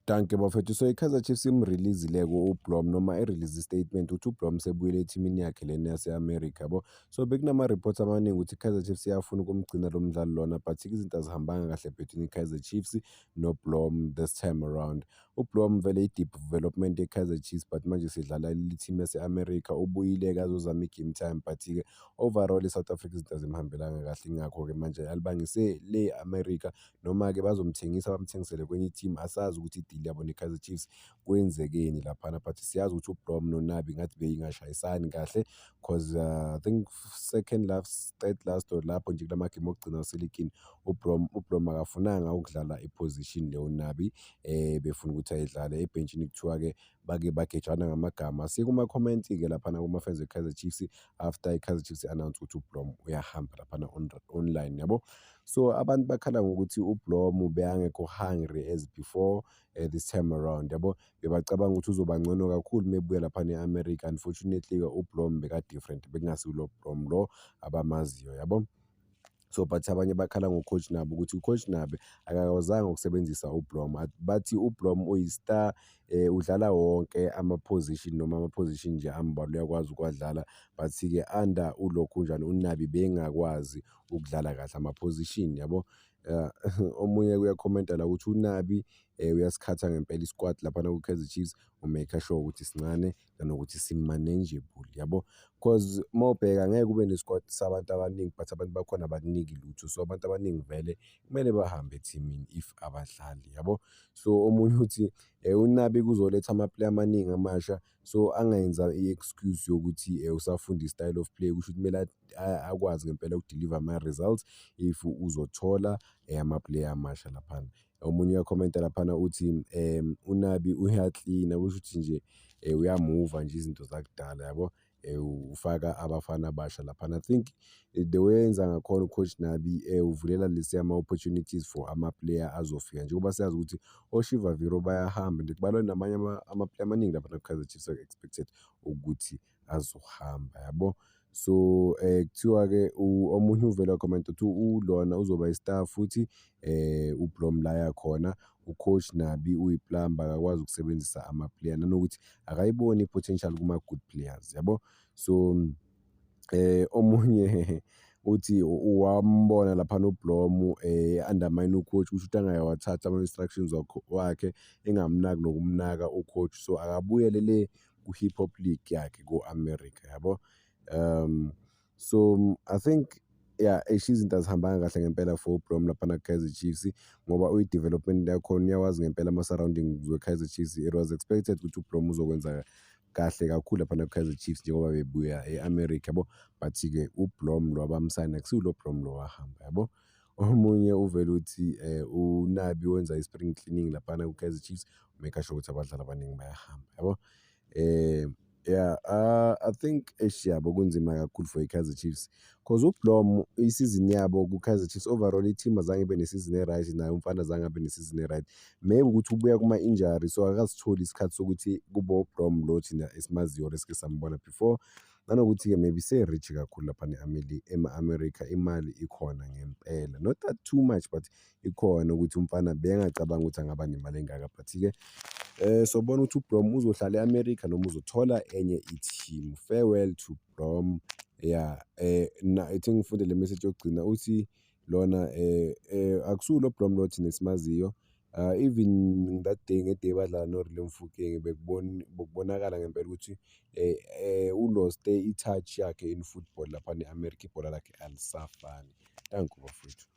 Danke bafethu. So i-Kaizer Chiefs imrelease-ile-ke uBlom noma i-release statement ukuthi uBlom sebuyele ethimini yakhe lena yase-America yabo. So bekunama-reports amaningi ukuthi i-Kaizer Chiefs iyafuna ukumgcina lo mdlali lona, but izinto azihambanga kahle between i-Kaizer Chiefs noBlom this time around. UBlom vele i-deep development ye-Kaizer Chiefs, but manje sidlala i-team yase-America. Ubuyile-ke azozama i-game time, but-ke overall i-South Africa izinto azimhambelanga kahle, ingakho-ke manje alibangise le America, noma-ke bazomthengisa bamthengisele kwenye i-team. Asazi ukuthi i-deal yabo ne-Kaizer Chiefs kwenzekeni laphana, but siyazi ukuthi uBlom noNabi ngathi beyingashayisani kahle, cause I think third last or lapho nje kulamagame okugcina waseligini uBlom akafunanga ukudlala iposition leyo Nabi befuna ukuthi ayidlale ebhenchini. Kuthiwa-ke bake bagejana ngamagama. Siye kuma-comment-ke laphana kuma-fans we-Kaizer Chiefs after i-Kaizer Chiefs announce ukuthi uBlom uyahamba laphana online yabo. So abantu bakhala ngokuthi uBlom beyangekho hungry as before this time around yabo. Bebacabanga ukuthi uzoba ngcono kakhulu mebuya laphana e-America. Unfortunately-ke uBlom beka-different, bekungasiwo Blom lo abamaziyo yabo. So but abanye bakhala ngo-Coach Nabi ukuthi uCoach Nabi akakwazanga ukusebenzisa uBlom. Bathi uBlom uyi-star, udlala wonke ama-position noma ama-position nje ambalwa uyakwazi ukuwadlala, but-ke under ulokhunjani uNabi bengakwazi ukudlala kahle ama-position yabo. Omunye uyakhomenta la ukuthi uNabi uyasikhatha ngempela i-squad laphana ku-Kaizer Chiefs, umake sure ukuthi sincane nanokuthi sim-manageable yabo. Cause mawubheka ngeke ube ne-squad sabantu abaningi, but abantu bakhona abakuniki lutho. So abantu abaningi vele kumele bahambe ethimini if abadlali yabo. So omunye uthi uNabi kuzoletha ama-player amaningi amasha, so angayenza i-excuse yokuthi usafunda i-style of play. Kusho ukuthi kumele akwazi ngempela ukudeliver ama-results if uzothola ama-player amasha laphana. Omunye uyakhomenta laphana uthi uNabi uyaklina, kusho ukuthi nje uyamuva nje izinto zakudala yabo, ufaka abafana abasha laphana. I think the way enza ngakhona uCoach Nabi uvulela lesiya ama-opportunities for ama-player azofika, njengoba siyazi ukuthi oShiva Viro bayahamba and kubalwa namanye ama-player amaningi laphana ku-Kaizer Chiefs expected ukuthi azohamba yabo. So kuthiwa-ke omunye uvele wakhomenta ukuthi ulona uzoba i-star futhi uBlom la yakhona. uCoach Nabi uyi-plumber, akakwazi ukusebenzisa ama-player nanokuthi akayiboni i-potential kuma-good players yabo. So omunye uthi wambona laphana uBlom undermine uCoach, kusho ukuthi angayawathatha ama-instructions wakhe, engamnaki nokumnaka uCoach. So akabuyele le ku-hip hop league yakhe ko-America yabo. So I think izinto azihambanga kahle ngempela for uBlom laphana ku-Kaizer Chiefs, ngoba uyi-development yakhona uyawazi ngempela ama-surroundings we-Kaizer Chiefs. It was expected ukuthi uBlom uzokwenza kahle kakhulu laphana ku-Kaizer Chiefs njengoba bebuya e-America yabo, but-ke uBlom lo abamsayina akusiwo lo Blom lo wahamba yabo. Omunye uvele uthi uNabi wenza i-spring cleaning laphana ku-Kaizer Chiefs, make sure ukuthi abadlali abaningi bayahamba yabo. I think yabo kunzima kakhulu for i-Kaizer Chiefs, cause uBlom isizini yabo ku-Kaizer Chiefs overall i-team azange ibe nesizini e-right, naye umfana azange abe nesizini e-right. Maybe ukuthi ubuya kuma-injury, so akasitholi isikhathi sokuthi kube uBlom lo thina esimaziyo esike sambona before. Nanokuthi-ke maybe se-rich kakhulu laphana ema-America, imali ikhona ngempela, not that too much, but ikhona ukuthi umfana bengacabanga ukuthi angaba nemali engaka, but-ke sobona ukuthi uBlom uzohlala e-America noma uzothola enye i-team. Farewell to Blom. I think ngifunde le message yokugcina uthi lona akusiwo lo Blom lo thina esimaziyo. Even that day ngeday badlala no-Relay Mofokeng bekubonakala ngempela ukuthi uloste i-touch yakhe in football laphana e-America, ibhola lakhe alisafani. Danke bafowethu.